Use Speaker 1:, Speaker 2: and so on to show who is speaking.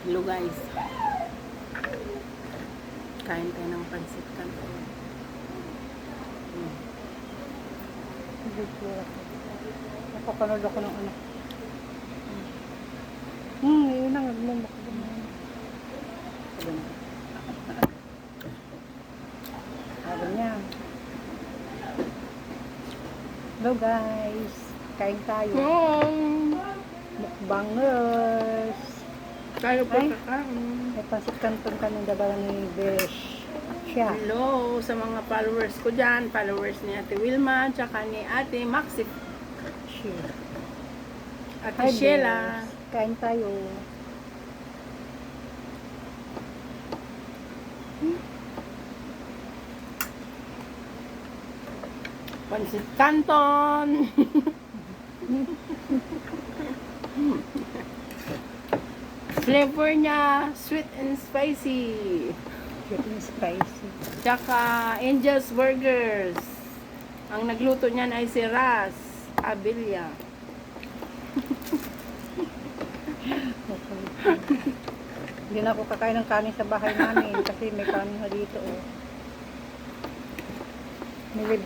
Speaker 1: Hello guys. Kain tayo ng pansit canton.
Speaker 2: Napapanood ako ng anak. Yun ang nagmumukha. Sabi niya. Hello guys. Kain tayo. Mukbangers.
Speaker 1: Tayo po
Speaker 2: Ay.
Speaker 1: kakain.
Speaker 2: May pansit canton kami dabaw ni Besh. Siya.
Speaker 1: Hello sa mga followers ko dyan. Followers ni Ate Wilma, tsaka ni Ate Maxi.
Speaker 2: Siya.
Speaker 1: Ate
Speaker 2: Hi,
Speaker 1: Sheila.
Speaker 2: Besh. Kain tayo.
Speaker 1: Pansit canton. Flavor niya, sweet and spicy.
Speaker 2: Sweet and spicy.
Speaker 1: Tsaka Angel's Burgers. Ang nagluto niyan ay si Ras Abilia.
Speaker 2: Hindi na ako kakain ng kanin sa bahay namin kasi may kanin na dito. May